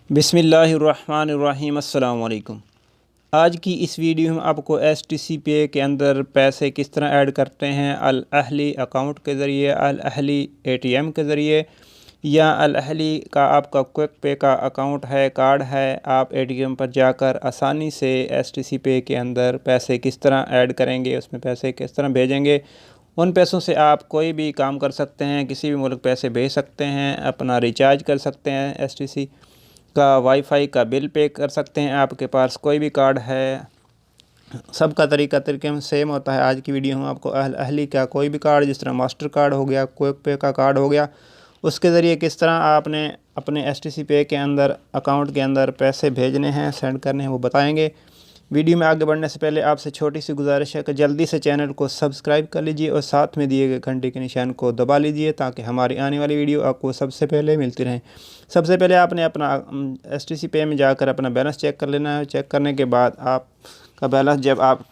बिस्मिल्लाहिर्रहमानिर्रहीम। अस्सलाम वालेकुम। आज की इस वीडियो में आपको STC पे के अंदर पैसे किस तरह ऐड करते हैं, अल अहली अकाउंट के ज़रिए, अल अहली ATM के ज़रिए, या अल अहली का आपका क्विक पे का अकाउंट है, कार्ड है, आप ATM पर जाकर आसानी से STC पे के अंदर पैसे किस तरह ऐड करेंगे, उसमें पैसे किस तरह भेजेंगे। उन पैसों से आप कोई भी काम कर सकते हैं, किसी भी मुल्क पैसे भेज सकते हैं, अपना रिचार्ज कर सकते हैं, STC का वाईफाई का बिल पे कर सकते हैं। आपके पास कोई भी कार्ड है, सबका तरीके में सेम होता है। आज की वीडियो में आपको अहली का कोई भी कार्ड, जिस तरह मास्टर कार्ड हो गया, क्विक पे का कार्ड हो गया, उसके ज़रिए किस तरह आपने अपने STC पे के अंदर अकाउंट के अंदर पैसे भेजने हैं, सेंड करने हैं, वो बताएंगे। वीडियो में आगे बढ़ने से पहले आपसे छोटी सी गुजारिश है कि जल्दी से चैनल को सब्सक्राइब कर लीजिए और साथ में दिए गए घंटे के निशान को दबा लीजिए, ताकि हमारी आने वाली वीडियो आपको सबसे पहले मिलती रहे। सबसे पहले आपने अपना STC पे में जाकर अपना बैलेंस चेक कर लेना है। चेक करने के बाद आपका बैलेंस जब आप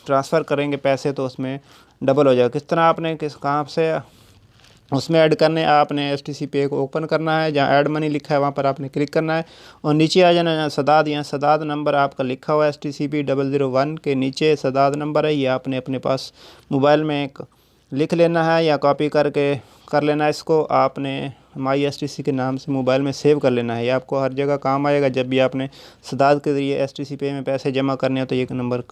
ट्रांसफ़र करेंगे पैसे, तो उसमें डबल हो जाएगा। किस तरह आपने कहाँ से उसमें ऐड करने, आपने STC पे को ओपन करना है, जहाँ ऐड मनी लिखा है वहाँ पर आपने क्लिक करना है और नीचे आ जाना है सदाद। यहाँ सदाद नंबर आपका लिखा हुआ है STCP 001 के नीचे सदाद नंबर है। ये आपने अपने पास मोबाइल में लिख लेना है या कॉपी करके कर लेना है। इसको आपने माई STC के नाम से मोबाइल में सेव कर लेना है। ये आपको हर जगह काम आएगा। जब भी आपने सदाद के ज़रिए STC पे में पैसे जमा करने हो तो ये नंबर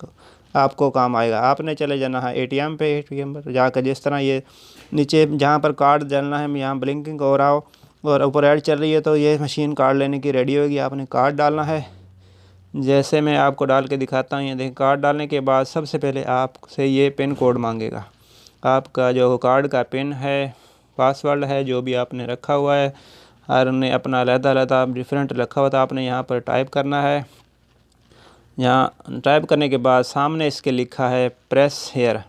आपको काम आएगा। आपने चले जाना है ATM पर जाकर, जिस तरह ये नीचे जहाँ पर कार्ड डालना है, यहाँ ब्लिंकिंग हो रहा हो और ऊपर ऐड चल रही है, तो ये मशीन कार्ड लेने की रेडी होगी। आपने कार्ड डालना है, जैसे मैं आपको डाल के दिखाता हूँ। ये देखें, कार्ड डालने के बाद सबसे पहले आपसे ये पिन कोड मांगेगा। आपका जो कार्ड का पिन है, पासवर्ड है, जो भी आपने रखा हुआ है, हर ने अपना अलग-अलग डिफरेंट रखा हुआ था, आपने यहाँ पर टाइप करना है। यहाँ टाइप करने के बाद सामने इसके लिखा है प्रेस हेयर।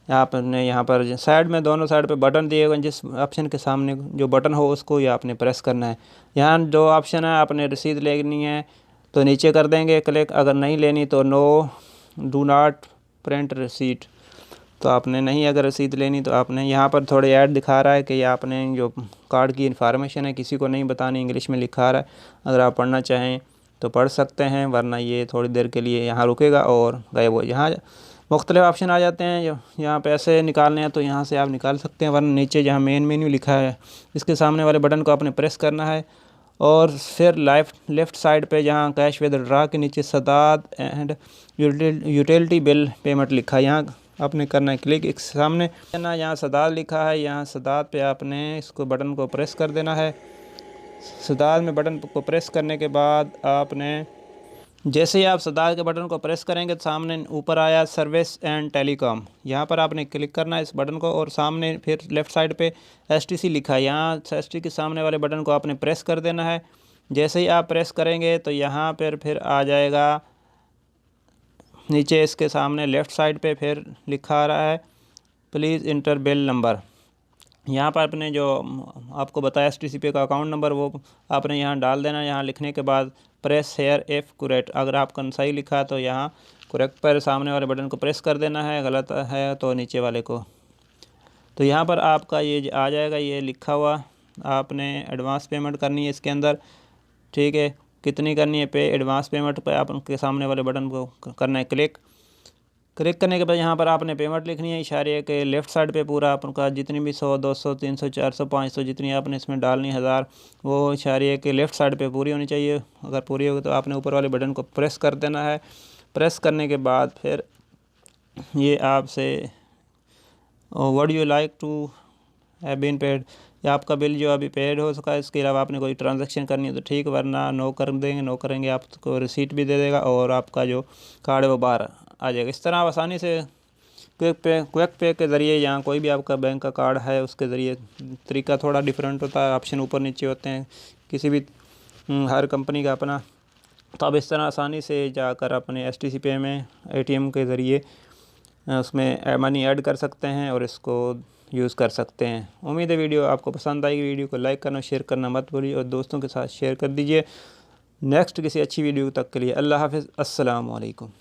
आपने यहाँ पर साइड में, दोनों साइड पे बटन दिए हुए, जिस ऑप्शन के सामने जो बटन हो उसको ये आपने प्रेस करना है। यहाँ जो ऑप्शन है, आपने रसीद लेनी है तो नीचे कर देंगे क्लिक, अगर नहीं लेनी तो नो डू नॉट प्रिंट रसीद, तो आपने नहीं, अगर रसीद लेनी तो आपने यहाँ पर थोड़े ऐड दिखा रहा है कि आपने जो कार्ड की इन्फॉर्मेशन है किसी को नहीं बतानी, इंग्लिश में लिखा रहा है। अगर आप पढ़ना चाहें तो पढ़ सकते हैं, वरना ये थोड़ी देर के लिए यहाँ रुकेगा और गायब हो। यहाँ मुख्तलिफ ऑप्शन आ जाते हैं। यहाँ पैसे निकालने हैं तो यहाँ से आप निकाल सकते हैं, वरना नीचे जहाँ मेन मेन्यू लिखा है इसके सामने वाले बटन को आपने प्रेस करना है और फिर लेफ़्ट साइड पे जहाँ कैश विदड्रा के नीचे SADAD and utility bill payment लिखा है, यहाँ आपने करना है क्लिक। एक सामने ना यहाँ सदाद लिखा है, यहाँ सदाद पे आपने इसको बटन को प्रेस कर देना है। सदाद में बटन को प्रेस करने के बाद आपने, जैसे ही आप सदाद के बटन को प्रेस करेंगे तो सामने ऊपर आया सर्विस एंड टेलीकॉम, यहाँ पर आपने क्लिक करना है इस बटन को और सामने फिर लेफ़्ट साइड पे STC लिखा है, यहाँ STC के सामने वाले बटन को आपने प्रेस कर देना है। जैसे ही आप प्रेस करेंगे तो यहाँ पर फिर आ जाएगा नीचे इसके सामने लेफ़्ट साइड पे फिर लिखा आ रहा है प्लीज़ इंटर बिल नंबर। यहाँ पर आपने जो आपको बताया STC पे का अकाउंट नंबर, वो आपने यहाँ डाल देना। यहाँ लिखने के बाद प्रेस हेयर इफ़ करेक्ट, अगर आपका सही लिखा तो यहाँ करेक्ट पर सामने वाले बटन को प्रेस कर देना है, गलत है तो नीचे वाले को। तो यहाँ पर आपका ये आ जाएगा, ये लिखा हुआ। आपने एडवांस पेमेंट करनी है इसके अंदर, ठीक है, कितनी करनी है पे एडवांस पेमेंट पर आपके सामने वाले बटन को करना है क्लिक। क्लिक करने के बाद यहाँ पर आपने पेमेंट लिखनी है इशारे के लेफ़्ट साइड पे पूरा आपका जितनी भी 100, 200, 300, 400, 500 जितनी आपने इसमें डालनी 1000, वो इशारे के लेफ़्ट साइड पे पूरी होनी चाहिए। अगर पूरी होगी तो आपने ऊपर वाले बटन को प्रेस कर देना है। प्रेस करने के बाद फिर ये आपसे what you like to have been paid, या आपका बिल जो अभी पेड हो सका, इसके अलावा आपने कोई ट्रांजैक्शन करनी है तो ठीक, वरना नो कर देंगे। नो करेंगे आपको रिसीट भी दे देगा और आपका जो कार्ड है वो बाहर आ जाएगा। इस तरह आप आसानी से क्विक पे के ज़रिए, यहाँ कोई भी आपका बैंक का कार्ड है उसके ज़रिए, तरीका थोड़ा डिफरेंट होता है, ऑप्शन ऊपर नीचे होते हैं किसी भी हर कंपनी का अपना। तो आप इस तरह आसानी से जाकर अपने STC पे में ATM के ज़रिए उसमें मनी ऐड कर सकते हैं और इसको यूज़ कर सकते हैं। उम्मीद है वीडियो आपको पसंद आएगी। वीडियो को लाइक करना, शेयर करना मत भूलिए और दोस्तों के साथ शेयर कर दीजिए। नेक्स्ट किसी अच्छी वीडियो तक के लिए अल्लाह हाफ़िज़, अस्सलाम वालेकुम।